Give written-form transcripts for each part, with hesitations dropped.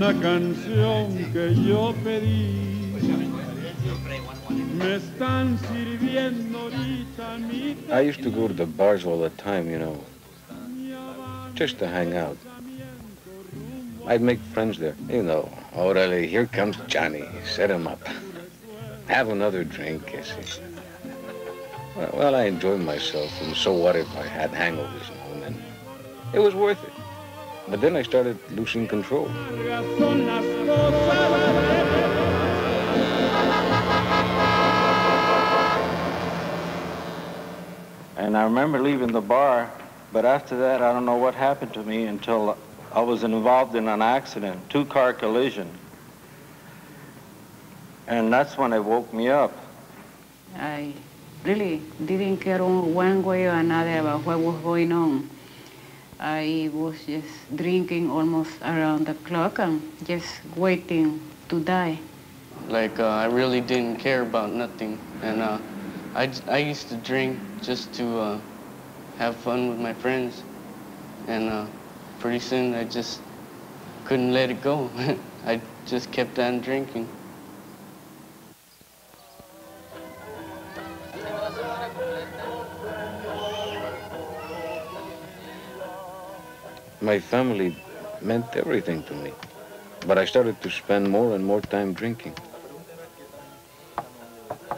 una canción que yo pedí. Me están sirviendo ahorita mi... I used to go to the bars all the time, you know, just to hang out. I'd make friends there. You know, orale, here comes Johnny. Set him up. Have another drink, ESE. Well, I enjoyed myself, and so what if I had hangovers now and then? It was worth it. But then I started losing control. And I remember leaving the bar, but after that, I don't know what happened to me until I was involved in an accident, two-car collision. And that's when it woke me up. I really didn't care one way or another about what was going on. I was just drinking almost around the clock and just waiting to die. Like, I really didn't care about nothing. And I used to drink just to have fun with my friends. And pretty soon I just couldn't let it go. I just kept on drinking. My family meant everything to me, but I started to spend more and more time drinking.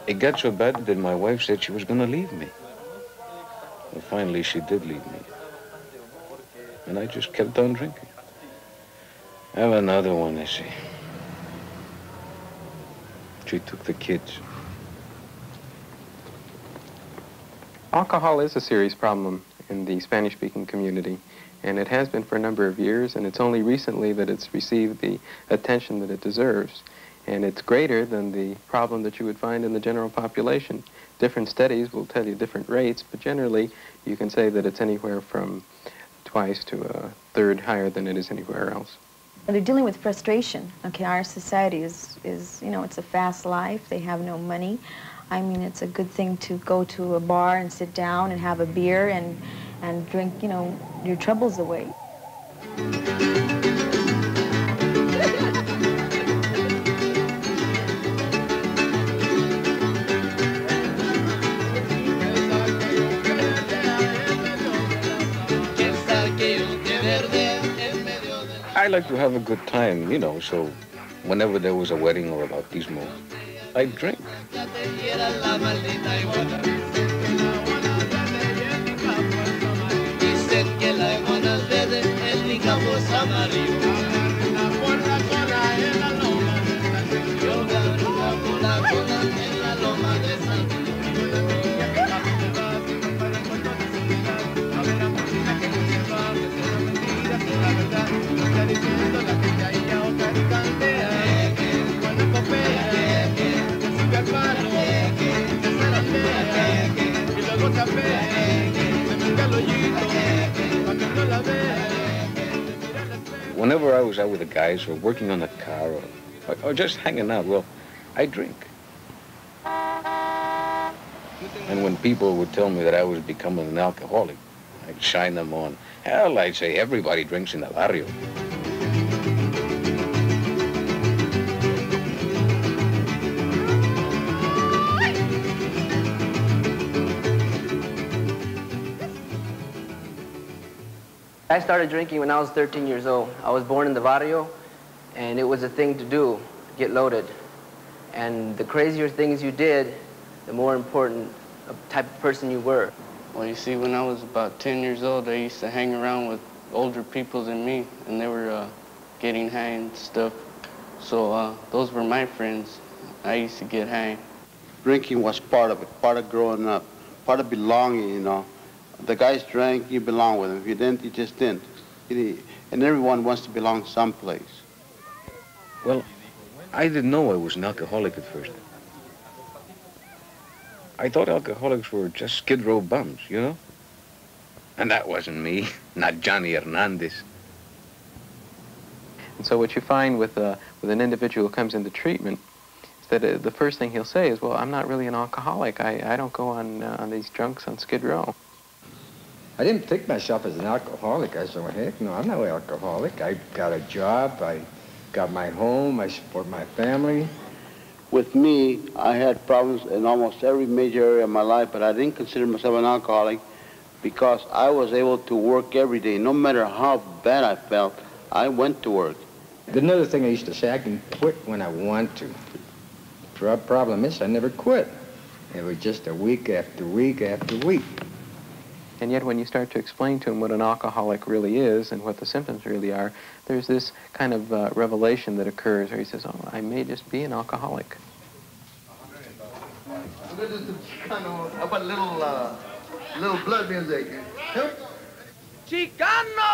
It got so bad that my wife said she was going to leave me. Well, finally, she did leave me. And I just kept on drinking. Have another one, ESE. She took the kids. Alcohol is a serious problem in the Spanish-speaking community, and it has been for a number of years, and it's only recently that it's received the attention that it deserves. And it's greater than the problem that you would find in the general population. Different studies will tell you different rates, but generally you can say that it's anywhere from twice to a third higher than it is anywhere else. They're dealing with frustration. Okay, our society is, you know, it's a fast life. They have no money. I mean, it's a good thing to go to a bar and sit down and have a beer and drink, you know, your troubles away. I like to have a good time, you know, so whenever there was a wedding or a bautismo, I'd drink. Whenever I was out with the guys or working on the car or just hanging out, well, I drink. And when people would tell me that I was becoming an alcoholic, I'd shine them on. Hell, I'd say everybody drinks in the barrio. I started drinking when I was 13 years old. I was born in the barrio, and it was a thing to do, get loaded. And the crazier things you did, the more important type of person you were. Well, you see, when I was about 10 years old, I used to hang around with older people than me, and they were getting high and stuff. So those were my friends. I used to get high. Drinking was part of it, part of growing up, part of belonging, you know. The guys drank, you belong with them. If you didn't, you just didn't. And everyone wants to belong someplace. Well, I didn't know I was an alcoholic at first. I thought alcoholics were just Skid Row bums, you know? And that wasn't me, not Johnny Hernandez. And so what you find with an individual who comes into treatment is that the first thing he'll say is, well, I'm not really an alcoholic. I don't go on these drunks on Skid Row. I didn't think myself as an alcoholic. I said, well, heck no, I'm no alcoholic. I got a job. I got my home, I support my family. With me, I had problems in almost every major area of my life, but I didn't consider myself an alcoholic because I was able to work every day. No matter how bad I felt, I went to work. Another thing I used to say, I can quit when I want to. The problem is I never quit. It was just a week after week after week. And yet when you start to explain to him what an alcoholic really is and what the symptoms really are, there's this kind of revelation that occurs where he says, oh, I may just be an alcoholic. How about a little blood music? Chicano!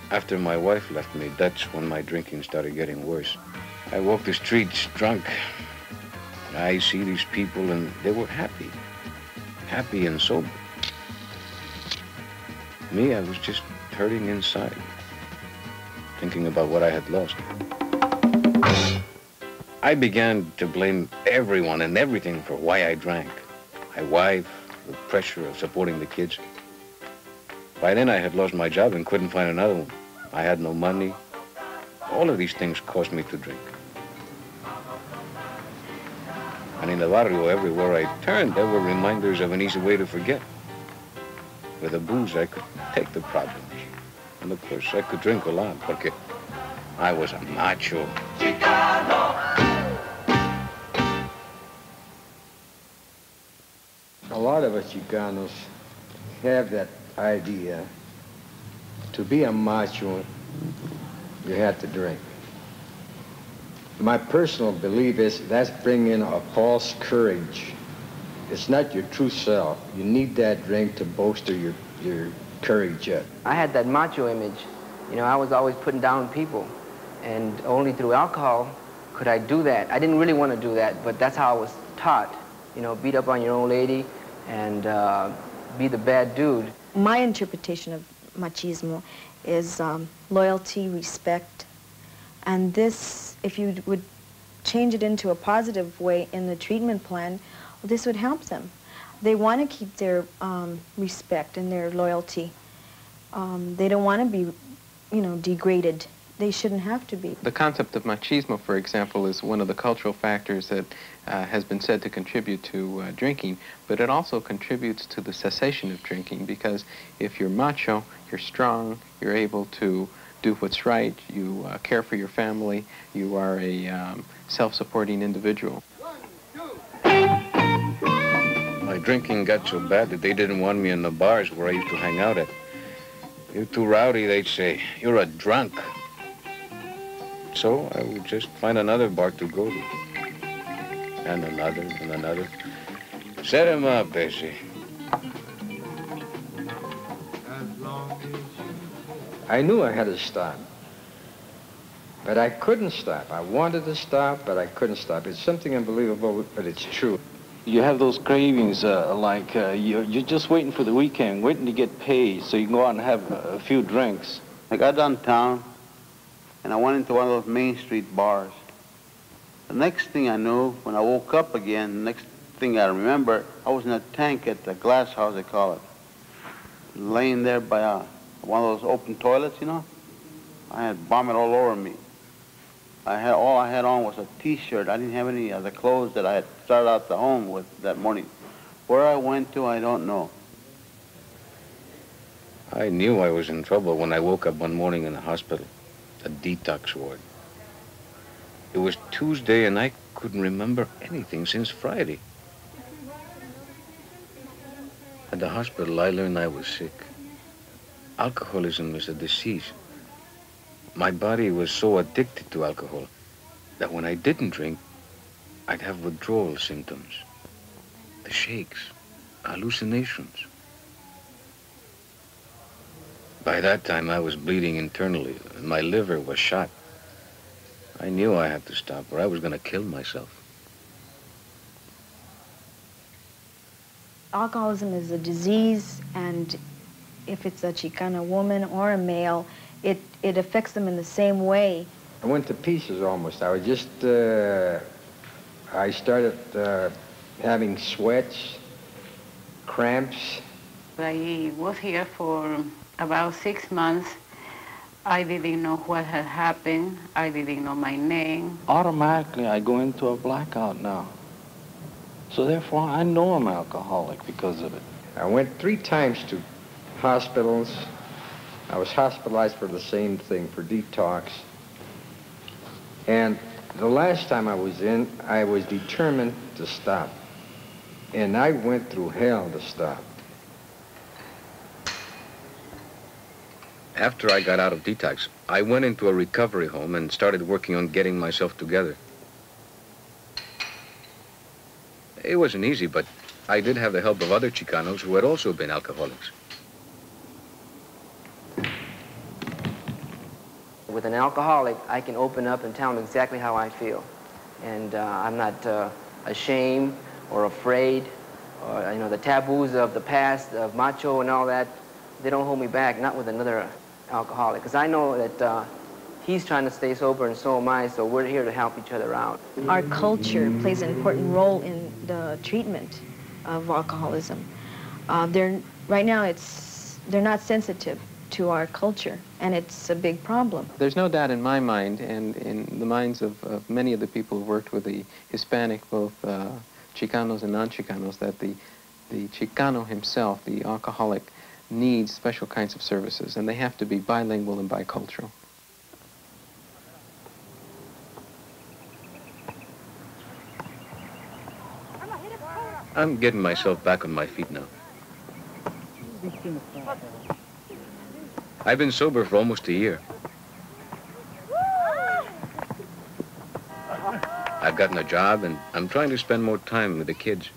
After my wife left me, that's when my drinking started getting worse. I walk the streets drunk. I see these people and they were happy and sober. Me, I was just hurting inside, thinking about what I had lost. I began to blame everyone and everything for why I drank. My wife, the pressure of supporting the kids. By then I had lost my job and couldn't find another one. I had no money. All of these things caused me to drink. And in the barrio, everywhere I turned, there were reminders of an easy way to forget. With the booze, I could take the problems. And of course, I could drink a lot, porque I was a macho. Chicano! A lot of us Chicanos have that idea. To be a macho, you have to drink. My personal belief is that's bringing a false courage. It's not your true self. You need that drink to bolster your courage up. I had that macho image. You know, I was always putting down people. And only through alcohol could I do that. I didn't really want to do that, but that's how I was taught. You know, beat up on your own lady and be the bad dude. My interpretation of machismo is loyalty, respect, and this, if you would change it into a positive way in the treatment plan, well, this would help them. They want to keep their respect and their loyalty. They don't want to be, you know, degraded. They shouldn't have to be. The concept of machismo, for example, is one of the cultural factors that has been said to contribute to drinking, but it also contributes to the cessation of drinking, because if you're macho, you're strong, you're able to do what's right, you care for your family, you are a self-supporting individual. My drinking got so bad that they didn't want me in the bars where I used to hang out at. You're too rowdy, they'd say. You're a drunk. So I would just find another bar to go to. And another, and another. Set him up, Bessie. I knew I had to stop. But I couldn't stop. I wanted to stop, but I couldn't stop. It's something unbelievable, but it's true. You have those cravings you're just waiting for the weekend, waiting to get paid so you can go out and have a few drinks. I got downtown, and I went into one of those Main Street bars. The next thing I knew, when I woke up again, the next thing I remember, I was in a tank at the glass house, they call it. Laying there by one of those open toilets, you know. I had vomit all over me. All I had on was a T-shirt. I didn't have any of the clothes that I had started out the home with that morning. Where I went to, I don't know. I knew I was in trouble when I woke up one morning in the hospital, a detox ward. It was Tuesday and I couldn't remember anything since Friday. At the hospital, I learned I was sick. Alcoholism is a disease. My body was so addicted to alcohol that when I didn't drink, I'd have withdrawal symptoms, the shakes, hallucinations. By that time, I was bleeding internally, and my liver was shot. I knew I had to stop, or I was going to kill myself. alcoholism is a disease, and if it's a Chicana woman or a male, it affects them in the same way. I went to pieces almost. I was just, I started having sweats, cramps. I was here for about 6 months. I didn't know what had happened. I didn't know my name. Automatically, I go into a blackout now. So therefore, I know I'm alcoholic because of it. I went 3 times to hospitals. I was hospitalized for the same thing, for detox. And the last time I was in, I was determined to stop. And I went through hell to stop. After I got out of detox, I went into a recovery home and started working on getting myself together. It wasn't easy, but I did have the help of other Chicanos who had also been alcoholics. With an alcoholic, I can open up and tell him exactly how I feel. And I'm not ashamed or afraid. Or, you know, the taboos of the past, of macho and all that, they don't hold me back, not with another alcoholic. Because I know that he's trying to stay sober and so am I, so we're here to help each other out. Our culture plays an important role in the treatment of alcoholism. Right now, they're not sensitive to our culture, and it's a big problem. There's no doubt in my mind, and in the minds of many of the people who worked with the Hispanic, both Chicanos and non-Chicanos, that the Chicano himself, the alcoholic, needs special kinds of services, and they have to be bilingual and bicultural. I'm getting myself back on my feet now. I've been sober for almost a year. I've gotten a job, and I'm trying to spend more time with the kids.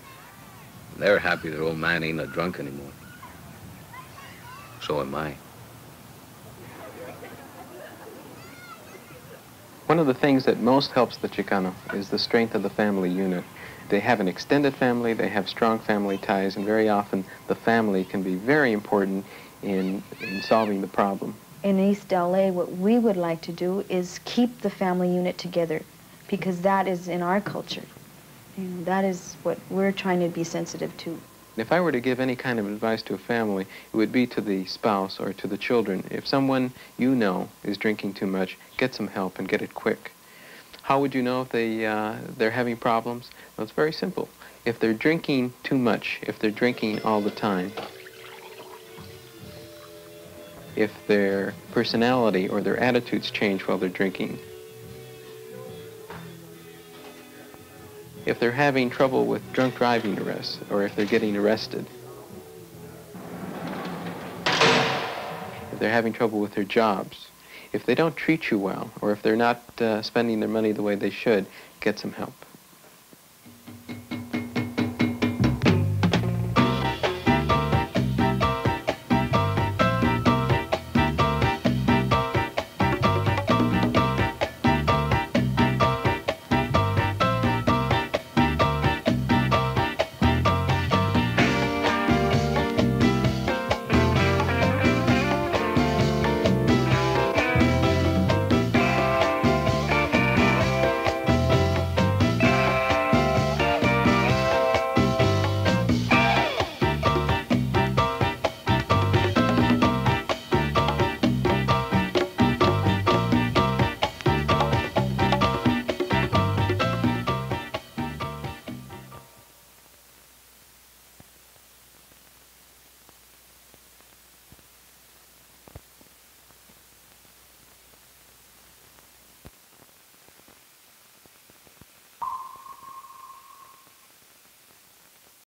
They're happy their old man ain't a drunk anymore. So am I. One of the things that most helps the Chicano is the strength of the family unit. They have an extended family, they have strong family ties, and very often the family can be very important in solving the problem. In East L.A., what we would like to do is keep the family unit together, because that is in our culture. You know, that is what we're trying to be sensitive to. If I were to give any kind of advice to a family, it would be to the spouse or to the children. If someone you know is drinking too much, get some help and get it quick. How would you know if they're having problems? Well, it's very simple. If they're drinking too much, if they're drinking all the time, if their personality or their attitudes change while they're drinking, if they're having trouble with drunk driving arrests, or if they're getting arrested, if they're having trouble with their jobs, if they don't treat you well, or if they're not spending their money the way they should, get some help.